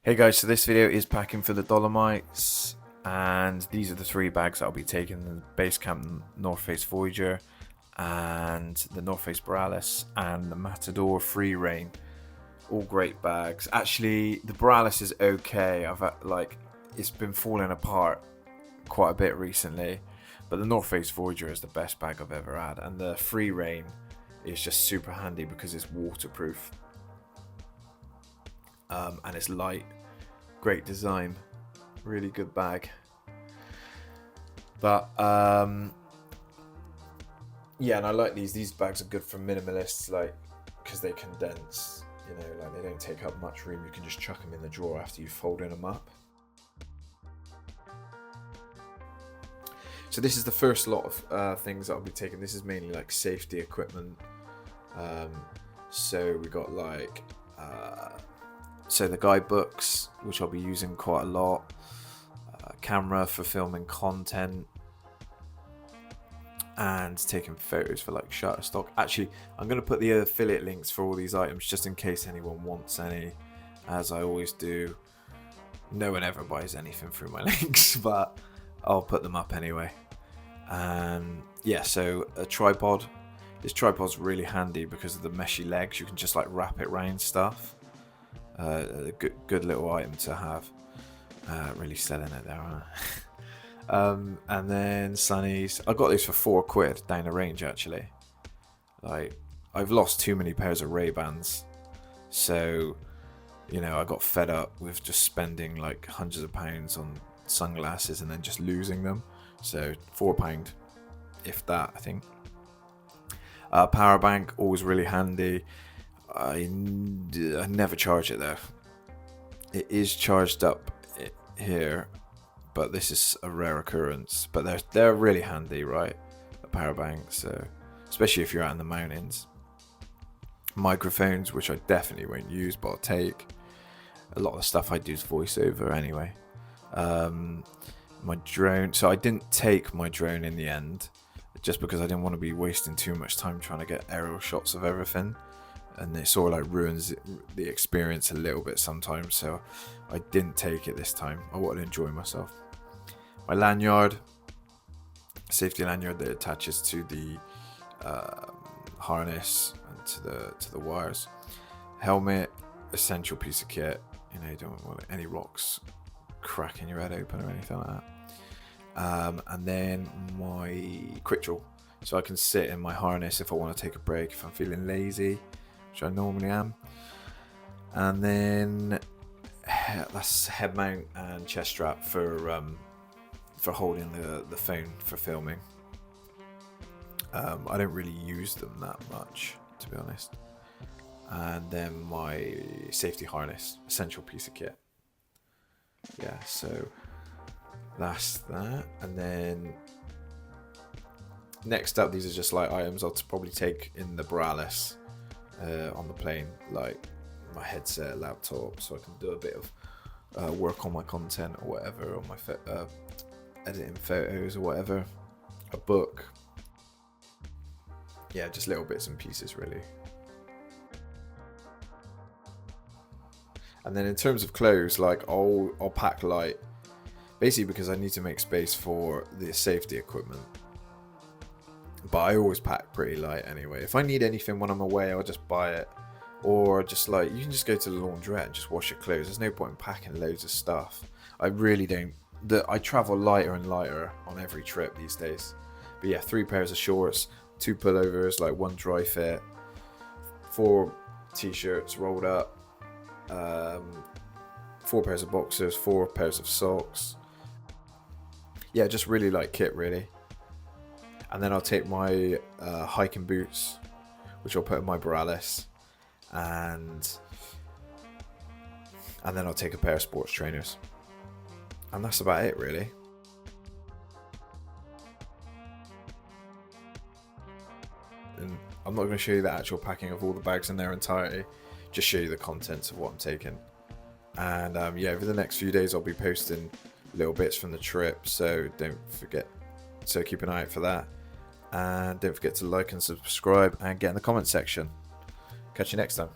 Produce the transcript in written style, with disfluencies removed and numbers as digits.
Hey guys, so this video is packing for the Dolomites, and these are the three bags I'll be taking: the Basecamp NORTHFACE Voyger, and the NORTHFACE Borealis, and the Matador Free Reign. All great bags. Actually, the Borealis is okay. It's been falling apart quite a bit recently, but the NORTHFACE Voyger is the best bag I've ever had, and the Free Reign is just super handy because it's waterproof. And it's light, great design, really good bag. But yeah, and I like these bags are good for minimalists, like, because they condense, like they don't take up much room. You can just chuck them in the drawer after you've folded them up. So this is the first lot of things that I'll be taking. This is mainly like safety equipment. So we got like so the guidebooks, which I'll be using quite a lot, camera for filming content, and taking photos for like Shutterstock. Actually, I'm going to put the affiliate links for all these items just in case anyone wants any, as I always do. No one ever buys anything through my links, but I'll put them up anyway. Yeah, so a tripod. This tripod's really handy because of the meshy legs. You can just like wrap it around stuff. A good little item to have. Really selling it there, aren't I? And then sunnies. I got these for £4 down the range actually. Like, I've lost too many pairs of Ray-Bans, so I got fed up with just spending like hundreds of pounds on sunglasses and then just losing them. So £4, if that, I think. Power bank, always really handy. I never charge it though. It is charged up here, but this is a rare occurrence. But they're really handy, right? A power bank, so especially if you're out in the mountains. Microphones, which I definitely won't use, but I'll take. A lot of the stuff I do is voiceover anyway. My drone. So I didn't take my drone in the end, just because I didn't want to be wasting too much time trying to get aerial shots of everything. And it sort of like ruins the experience a little bit sometimes, so I didn't take it this time. I wanted to enjoy myself. My lanyard, safety lanyard that attaches to the harness and to the wires. Helmet, essential piece of kit. You don't want any rocks cracking your head open or anything like that. And then my quick draw, so I can sit in my harness if I want to take a break, if I'm feeling lazy, which I normally am. And then that's head mount and chest strap for holding the phone for filming. I don't really use them that much, to be honest. And then my safety harness, essential piece of kit. Yeah, so that's that. And then next up, these are just like items I'll probably take in the Borealis. On the plane, like my headset, laptop, so I can do a bit of work on my content or whatever, on my editing photos or whatever. A book. Yeah, just little bits and pieces really. And then in terms of clothes, like I'll pack light, basically because I need to make space for the safety equipment. But I always pack pretty light anyway. If I need anything when I'm away, I'll just buy it. Or just like, you can just go to the laundrette and just wash your clothes. There's no point in packing loads of stuff. I really don't. I travel lighter and lighter on every trip these days. But yeah, 3 pairs of shorts, 2 pullovers, like 1 dry fit, 4 t-shirts rolled up, 4 pairs of boxers, 4 pairs of socks. Yeah, just really light kit really. And then I'll take my hiking boots, which I'll put in my Borealis, and then I'll take a pair of sports trainers. And that's about it really. And I'm not going to show you the actual packing of all the bags in their entirety, just show you the contents of what I'm taking. And yeah, over the next few days I'll be posting little bits from the trip, so don't forget, so keep an eye out for that. And don't forget to like and subscribe and get in the comment section. Catch you next time.